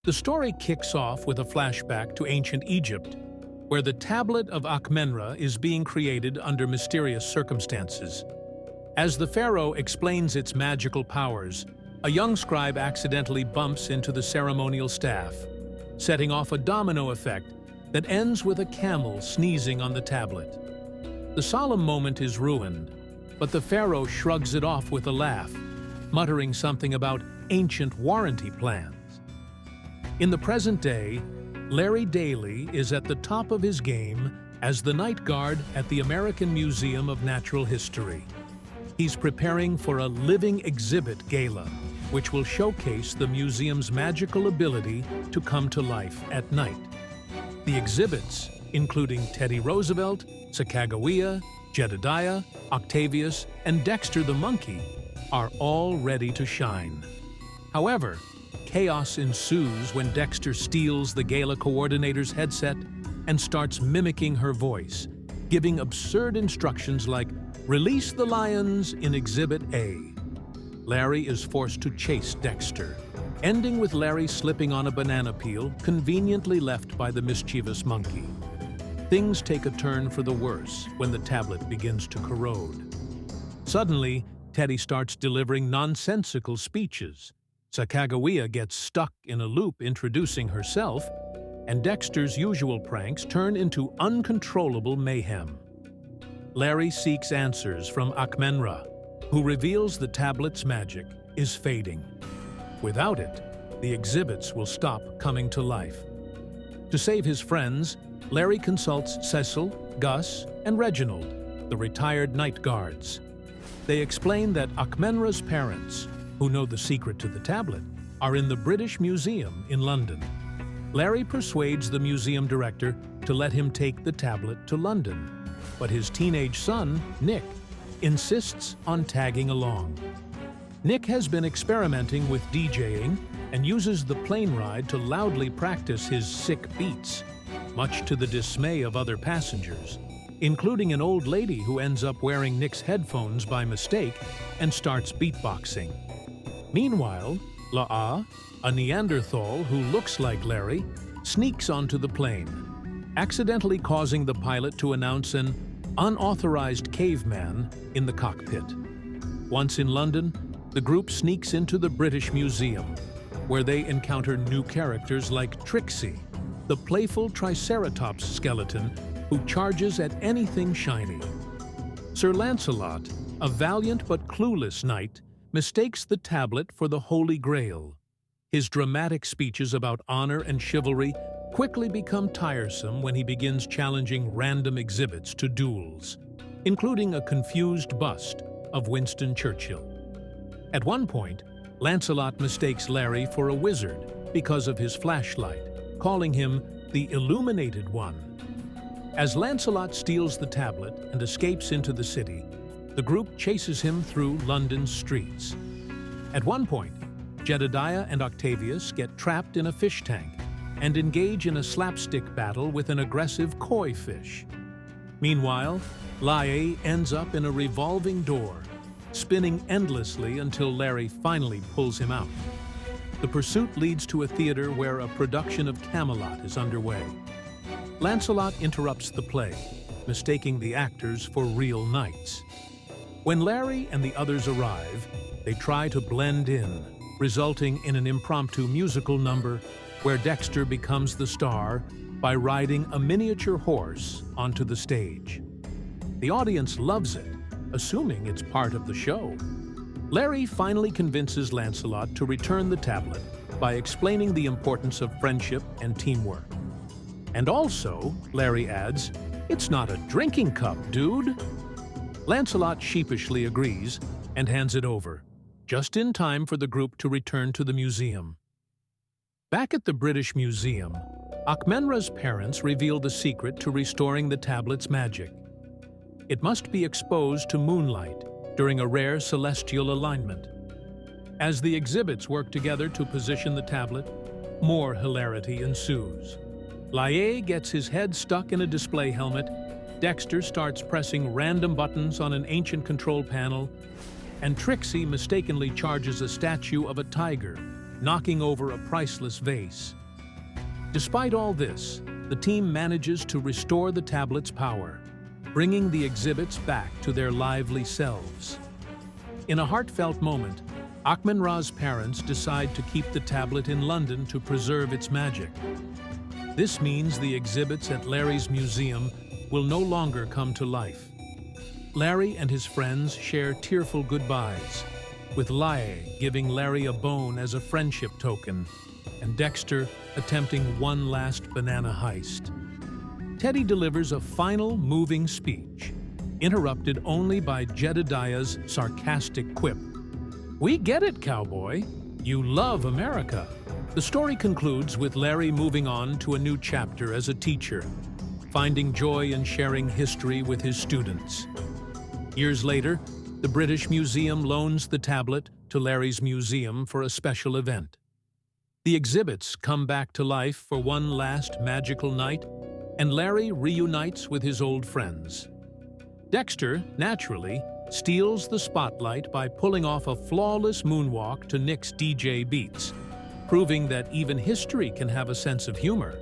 The story kicks off with a flashback to ancient Egypt, where the tablet of Akhmenra is being created under mysterious circumstances. As the pharaoh explains its magical powers, a young scribe accidentally bumps into the ceremonial staff, setting off a domino effect that ends with a camel sneezing on the tablet. The solemn moment is ruined, but the pharaoh shrugs it off with a laugh, muttering something about ancient warranty plans. In the present day, Larry Daley is at the top of his game as the night guard at the American Museum of Natural History. He's preparing for a living exhibit gala, which will showcase the museum's magical ability to come to life at night. The exhibits, including Teddy Roosevelt, Sacagawea, Jedediah, Octavius, and Dexter the monkey, are all ready to shine. However, chaos ensues when Dexter steals the gala coordinator's headset and starts mimicking her voice, giving absurd instructions like, "Release the lions in Exhibit A." Larry is forced to chase Dexter, ending with Larry slipping on a banana peel conveniently left by the mischievous monkey. Things take a turn for the worse when the tablet begins to corrode. Suddenly, Teddy starts delivering nonsensical speeches. Sacagawea gets stuck in a loop introducing herself, and Dexter's usual pranks turn into uncontrollable mayhem. Larry seeks answers from Akhmenra, who reveals the tablet's magic is fading. Without it, the exhibits will stop coming to life. To save his friends, Larry consults Cecil, Gus, and Reginald, the retired night guards. They explain that Akhmenra's parents, who know the secret to the tablet, are in the British Museum in London. Larry persuades the museum director to let him take the tablet to London, but his teenage son, Nick, insists on tagging along. Nick has been experimenting with DJing and uses the plane ride to loudly practice his sick beats, much to the dismay of other passengers, including an old lady who ends up wearing Nick's headphones by mistake and starts beatboxing. Meanwhile, La'a, a Neanderthal who looks like Larry, sneaks onto the plane, accidentally causing the pilot to announce an unauthorized caveman in the cockpit. Once in London, the group sneaks into the British Museum, where they encounter new characters like Trixie, the playful Triceratops skeleton who charges at anything shiny. Sir Lancelot, a valiant but clueless knight, mistakes the tablet for the Holy Grail. His dramatic speeches about honor and chivalry quickly become tiresome when he begins challenging random exhibits to duels, including a confused bust of Winston Churchill. At one point, Lancelot mistakes Larry for a wizard because of his flashlight, calling him the Illuminated One. As Lancelot steals the tablet and escapes into the city, the group chases him through London's streets. At one point, Jedediah and Octavius get trapped in a fish tank and engage in a slapstick battle with an aggressive koi fish. Meanwhile, La'a ends up in a revolving door, spinning endlessly until Larry finally pulls him out. The pursuit leads to a theater where a production of Camelot is underway. Lancelot interrupts the play, mistaking the actors for real knights. When Larry and the others arrive, they try to blend in, resulting in an impromptu musical number where Dexter becomes the star by riding a miniature horse onto the stage. The audience loves it, assuming it's part of the show. Larry finally convinces Lancelot to return the tablet by explaining the importance of friendship and teamwork. And also, Larry adds, "It's not a drinking cup, dude." Lancelot sheepishly agrees and hands it over, just in time for the group to return to the museum. Back at the British Museum, Akhmenra's parents reveal the secret to restoring the tablet's magic. It must be exposed to moonlight during a rare celestial alignment. As the exhibits work together to position the tablet, more hilarity ensues. La'a gets his head stuck in a display helmet, Dexter starts pressing random buttons on an ancient control panel, and Trixie mistakenly charges a statue of a tiger, knocking over a priceless vase. Despite all this, the team manages to restore the tablet's power, bringing the exhibits back to their lively selves. In a heartfelt moment, Akhmen-Ra's parents decide to keep the tablet in London to preserve its magic. This means the exhibits at Larry's museum will no longer come to life. Larry and his friends share tearful goodbyes, with Laie giving Larry a bone as a friendship token, and Dexter attempting one last banana heist. Teddy delivers a final moving speech, interrupted only by Jedediah's sarcastic quip. "We get it, cowboy. You love America." The story concludes with Larry moving on to a new chapter as a teacher, finding joy in sharing history with his students. Years later, the British Museum loans the tablet to Larry's museum for a special event. The exhibits come back to life for one last magical night, and Larry reunites with his old friends. Dexter, naturally, steals the spotlight by pulling off a flawless moonwalk to Nick's DJ beats, proving that even history can have a sense of humor.